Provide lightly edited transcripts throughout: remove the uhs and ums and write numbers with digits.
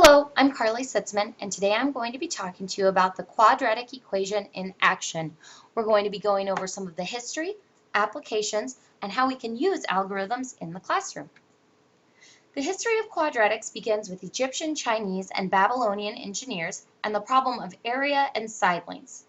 Hello, I'm Carly Sitzman, and today I'm going to be talking to you about the quadratic equation in action. We're going to be going over some of the history, applications, and how we can use algorithms in the classroom. The history of quadratics begins with Egyptian, Chinese, and Babylonian engineers and the problem of area and side lengths.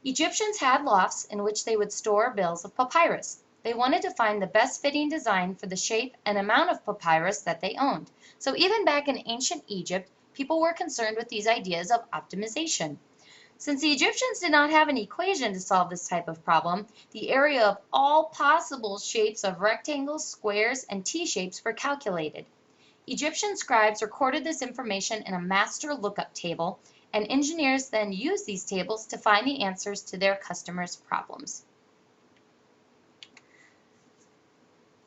Egyptians had lofts in which they would store bales of papyrus. They wanted to find the best fitting design for the shape and amount of papyrus that they owned. So even back in ancient Egypt, people were concerned with these ideas of optimization. Since the Egyptians did not have an equation to solve this type of problem, the area of all possible shapes of rectangles, squares, and T-shapes were calculated. Egyptian scribes recorded this information in a master lookup table, and engineers then used these tables to find the answers to their customers' problems.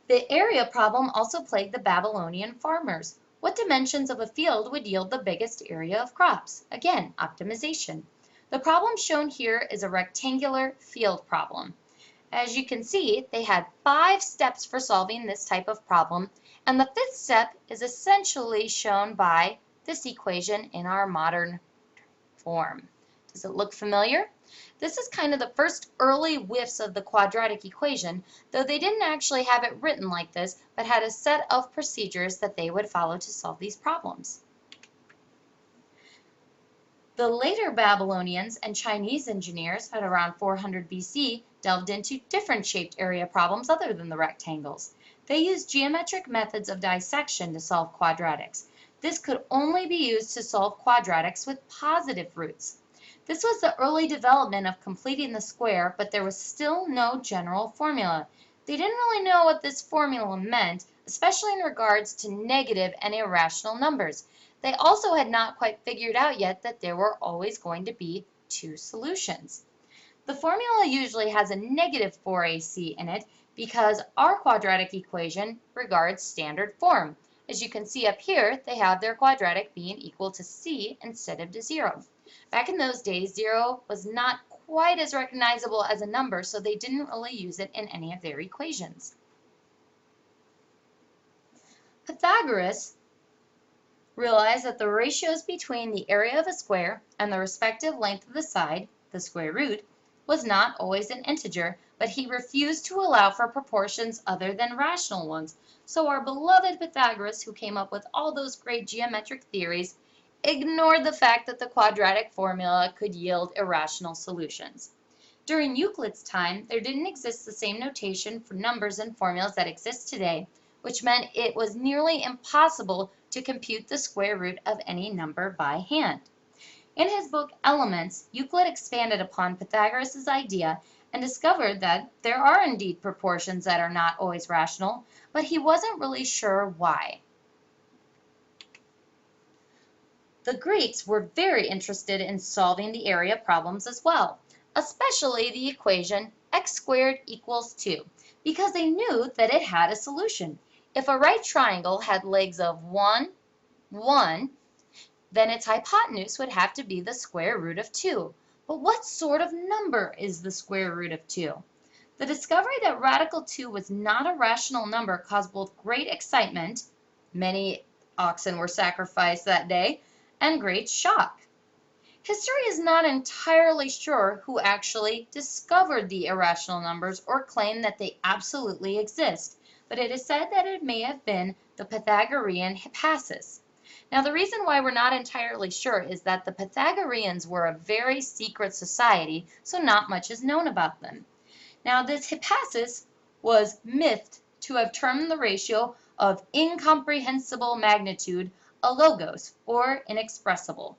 The area problem also plagued the Babylonian farmers. What dimensions of a field would yield the biggest area of crops? Again, optimization. The problem shown here is a rectangular field problem. As you can see, they had 5 steps for solving this type of problem, and the 5th step is essentially shown by this equation in our modern form. Does it look familiar? This is kind of the first early whiffs of the quadratic equation, though they didn't actually have it written like this, but had a set of procedures that they would follow to solve these problems. The later Babylonians and Chinese engineers at around 400 BC delved into different shaped area problems other than the rectangles. They used geometric methods of dissection to solve quadratics. This could only be used to solve quadratics with positive roots. This was the early development of completing the square, but there was still no general formula. They didn't really know what this formula meant, especially in regards to negative and irrational numbers. They also had not quite figured out yet that there were always going to be 2 solutions. The formula usually has a negative 4ac in it because our quadratic equation regards standard form. As you can see up here, they have their quadratic being equal to c instead of to 0. Back in those days, 0 was not quite as recognizable as a number, so they didn't really use it in any of their equations. Pythagoras realized that the ratios between the area of a square and the respective length of the side, the square root, was not always an integer, but he refused to allow for proportions other than rational ones. So our beloved Pythagoras, who came up with all those great geometric theories, ignored the fact that the quadratic formula could yield irrational solutions. During Euclid's time, there didn't exist the same notation for numbers and formulas that exist today, which meant it was nearly impossible to compute the square root of any number by hand. In his book Elements, Euclid expanded upon Pythagoras' idea and discovered that there are indeed proportions that are not always rational, but he wasn't really sure why. The Greeks were very interested in solving the area problems as well, especially the equation x squared equals 2, because they knew that it had a solution. If a right triangle had legs of 1, 1, then its hypotenuse would have to be the square root of 2. But what sort of number is the square root of 2? The discovery that radical 2 was not a rational number caused both great excitement, many oxen were sacrificed that day, and great shock. History is not entirely sure who actually discovered the irrational numbers or claimed that they absolutely exist, but it is said that it may have been the Pythagorean Hippasus. Now, the reason why we're not entirely sure is that the Pythagoreans were a very secret society, so not much is known about them. Now, this Hippasus was mythed to have termed the ratio of incomprehensible magnitude a logos, or inexpressible.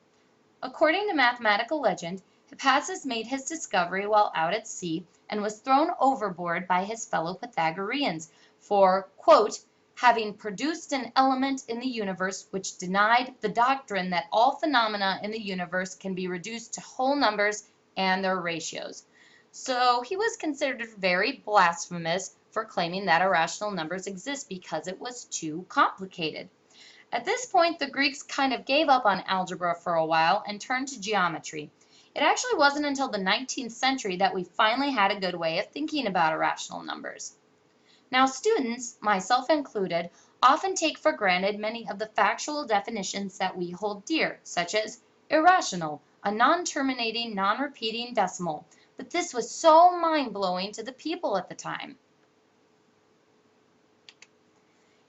According to mathematical legend, Hippasus made his discovery while out at sea and was thrown overboard by his fellow Pythagoreans for, quote, having produced an element in the universe which denied the doctrine that all phenomena in the universe can be reduced to whole numbers and their ratios. So he was considered very blasphemous for claiming that irrational numbers exist because it was too complicated. At this point, the Greeks kind of gave up on algebra for a while and turned to geometry. It actually wasn't until the 19th century that we finally had a good way of thinking about irrational numbers. Now, students, myself included, often take for granted many of the factual definitions that we hold dear, such as irrational, a non-terminating, non-repeating decimal. But this was so mind-blowing to the people at the time.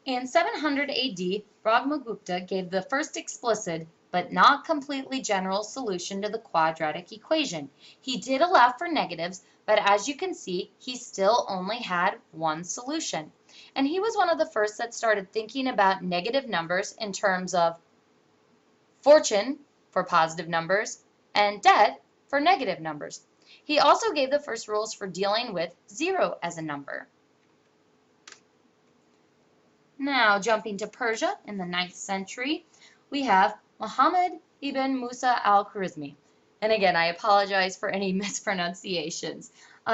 In 700 AD, Brahmagupta gave the first explicit, but not completely general solution to the quadratic equation. He did allow for negatives, but as you can see, he still only had one solution. And he was one of the first that started thinking about negative numbers in terms of fortune for positive numbers and debt for negative numbers. He also gave the first rules for dealing with 0 as a number. Now, jumping to Persia in the 9th century, we have Muhammad ibn Musa al-Khwarizmi. And again, I apologize for any mispronunciations.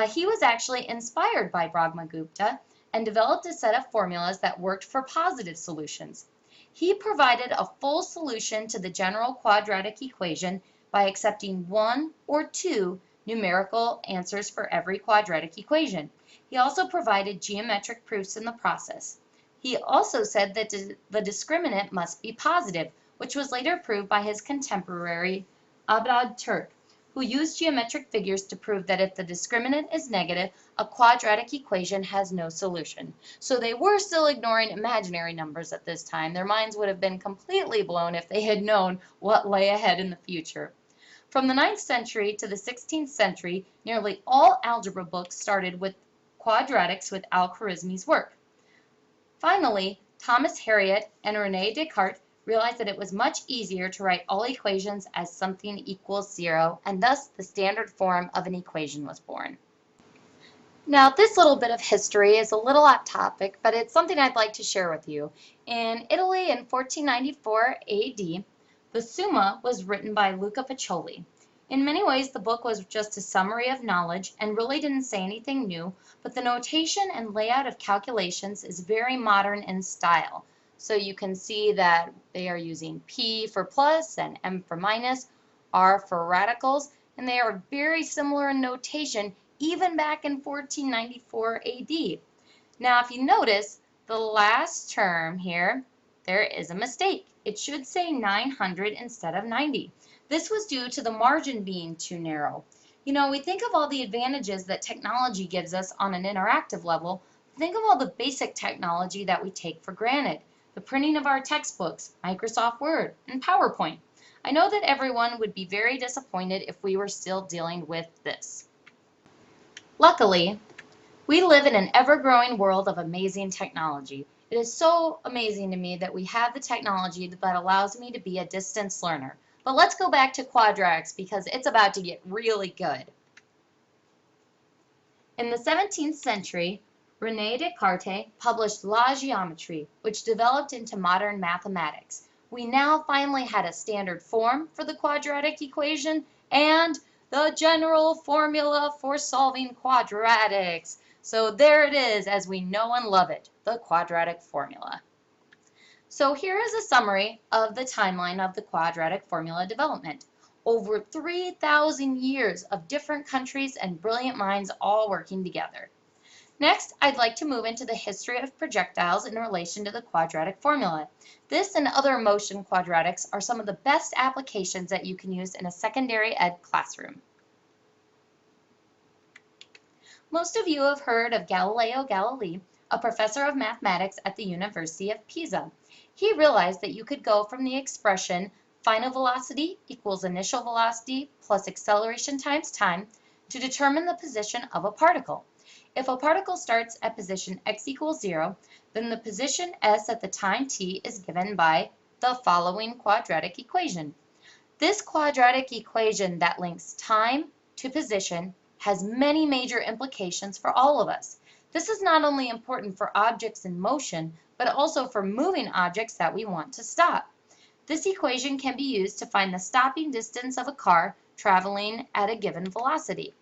He was actually inspired by Brahmagupta and developed a set of formulas that worked for positive solutions. He provided a full solution to the general quadratic equation by accepting one or two numerical answers for every quadratic equation. He also provided geometric proofs in the process. He also said that the discriminant must be positive, which was later proved by his contemporary Abd Turk, who used geometric figures to prove that if the discriminant is negative, a quadratic equation has no solution. So they were still ignoring imaginary numbers at this time. Their minds would have been completely blown if they had known what lay ahead in the future. From the 9th century to the 16th century, nearly all algebra books started with quadratics with al-Khwarizmi's work. Finally, Thomas Harriot and René Descartes realized that it was much easier to write all equations as something equals 0, and thus the standard form of an equation was born. Now, this little bit of history is a little off topic, but it's something I'd like to share with you. In Italy in 1494 AD, the Summa was written by Luca Pacioli. In many ways, the book was just a summary of knowledge and really didn't say anything new, but the notation and layout of calculations is very modern in style. So you can see that they are using P for plus and M for minus, R for radicals, and they are very similar in notation even back in 1494 AD. Now, if you notice, the last term here, there is a mistake. It should say 900 instead of 90. This was due to the margin being too narrow. You know, we think of all the advantages that technology gives us on an interactive level. Think of all the basic technology that we take for granted. The printing of our textbooks, Microsoft Word, and PowerPoint. I know that everyone would be very disappointed if we were still dealing with this. Luckily, we live in an ever-growing world of amazing technology. It is so amazing to me that we have the technology that allows me to be a distance learner. But let's go back to quadratics because it's about to get really good. In the 17th century, René Descartes published La Géométrie, which developed into modern mathematics. We now finally had a standard form for the quadratic equation and the general formula for solving quadratics. So there it is, as we know and love it, the quadratic formula. So here is a summary of the timeline of the quadratic formula development. Over 3,000 years of different countries and brilliant minds all working together. Next, I'd like to move into the history of projectiles in relation to the quadratic formula. This and other motion quadratics are some of the best applications that you can use in a secondary ed classroom. Most of you have heard of Galileo Galilei, a professor of mathematics at the University of Pisa. He realized that you could go from the expression final velocity equals initial velocity plus acceleration times time to determine the position of a particle. If a particle starts at position x equals 0, then the position s at the time t is given by the following quadratic equation. This quadratic equation that links time to position has many major implications for all of us. This is not only important for objects in motion, but also for moving objects that we want to stop. This equation can be used to find the stopping distance of a car traveling at a given velocity.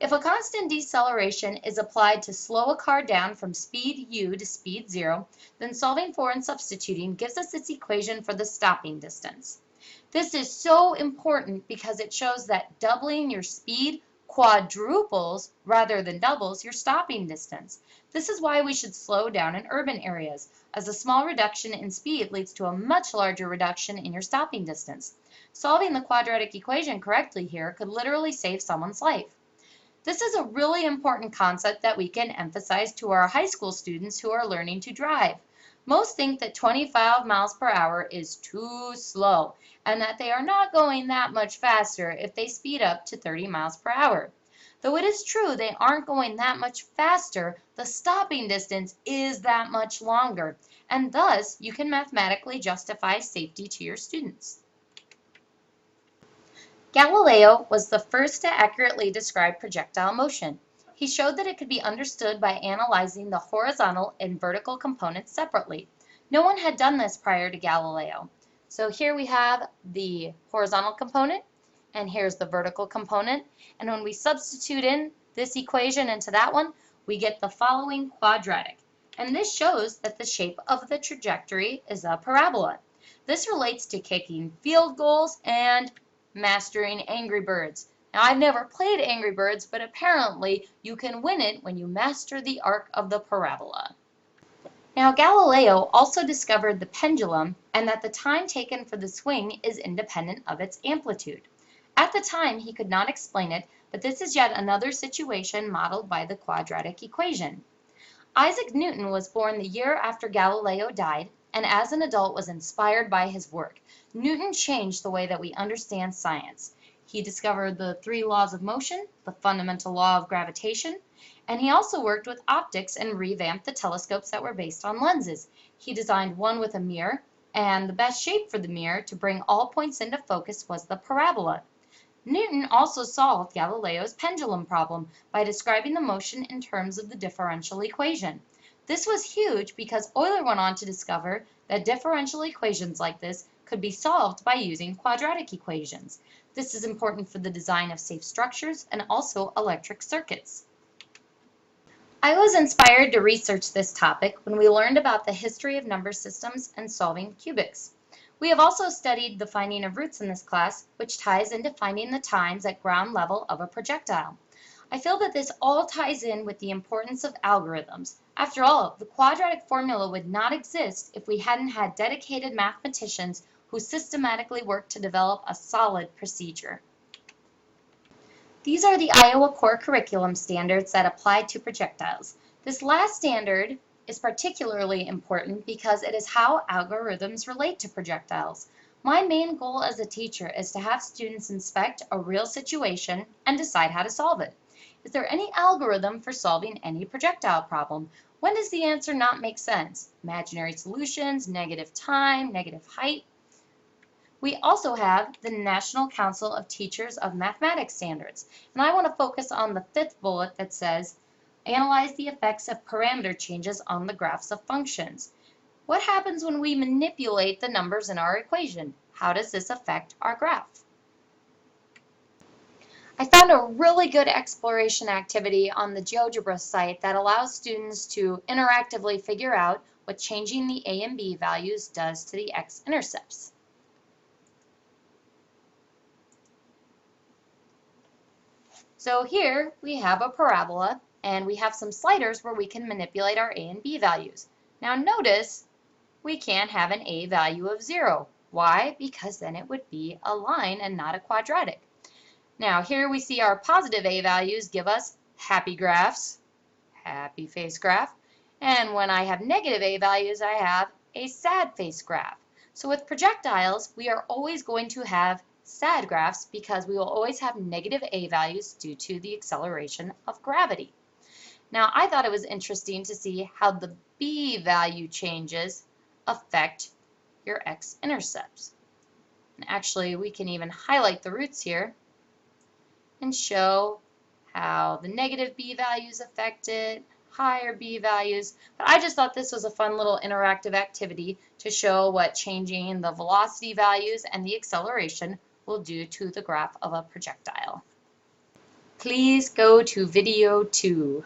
If a constant deceleration is applied to slow a car down from speed u to speed 0, then solving for and substituting gives us its equation for the stopping distance. This is so important because it shows that doubling your speed quadruples rather than doubles your stopping distance. This is why we should slow down in urban areas, as a small reduction in speed leads to a much larger reduction in your stopping distance. Solving the quadratic equation correctly here could literally save someone's life. This is a really important concept that we can emphasize to our high school students who are learning to drive. Most think that 25 miles per hour is too slow and that they are not going that much faster if they speed up to 30 miles per hour. Though it is true they aren't going that much faster, the stopping distance is that much longer, and thus you can mathematically justify safety to your students. Galileo was the first to accurately describe projectile motion. He showed that it could be understood by analyzing the horizontal and vertical components separately. No one had done this prior to Galileo. So here we have the horizontal component, and here's the vertical component. And when we substitute in this equation into that one, we get the following quadratic. And this shows that the shape of the trajectory is a parabola. This relates to kicking field goals and mastering Angry Birds. Now, I've never played Angry Birds, but apparently you can win it when you master the arc of the parabola. Now, Galileo also discovered the pendulum and that the time taken for the swing is independent of its amplitude. At the time, he could not explain it, but this is yet another situation modeled by the quadratic equation. Isaac Newton was born the year after Galileo died, and as an adult was inspired by his work. Newton changed the way that we understand science. He discovered the 3 laws of motion, the fundamental law of gravitation, and he also worked with optics and revamped the telescopes that were based on lenses. He designed one with a mirror, and the best shape for the mirror to bring all points into focus was the parabola. Newton also solved Galileo's pendulum problem by describing the motion in terms of the differential equation. This was huge because Euler went on to discover that differential equations like this could be solved by using quadratic equations. This is important for the design of safe structures and also electric circuits. I was inspired to research this topic when we learned about the history of number systems and solving cubics. We have also studied the finding of roots in this class, which ties into finding the times at ground level of a projectile. I feel that this all ties in with the importance of algorithms. After all, the quadratic formula would not exist if we hadn't had dedicated mathematicians who systematically worked to develop a solid procedure. These are the Iowa core curriculum standards that apply to projectiles. This last standard is particularly important because it is how algorithms relate to projectiles. My main goal as a teacher is to have students inspect a real situation and decide how to solve it. Is there any algorithm for solving any projectile problem? When does the answer not make sense? Imaginary solutions, negative time, negative height. We also have the National Council of Teachers of Mathematics Standards, and I want to focus on the 5th bullet that says, analyze the effects of parameter changes on the graphs of functions. What happens when we manipulate the numbers in our equation? How does this affect our graph? I found a really good exploration activity on the GeoGebra site that allows students to interactively figure out what changing the a and b values does to the x-intercepts. So here we have a parabola and we have some sliders where we can manipulate our a and b values. Now notice we can't have an a value of 0. Why? Because then it would be a line and not a quadratic. Now here we see our positive a values give us happy graphs, happy face graph, and when I have negative a values I have a sad face graph. So with projectiles we are always going to have sad graphs because we will always have negative a values due to the acceleration of gravity. Now I thought it was interesting to see how the b value changes affect your x-intercepts. And actually we can even highlight the roots here and show how the negative b values affect it, higher b values. But I just thought this was a fun little interactive activity to show what changing the velocity values and the acceleration will do to the graph of a projectile. Please go to video 2.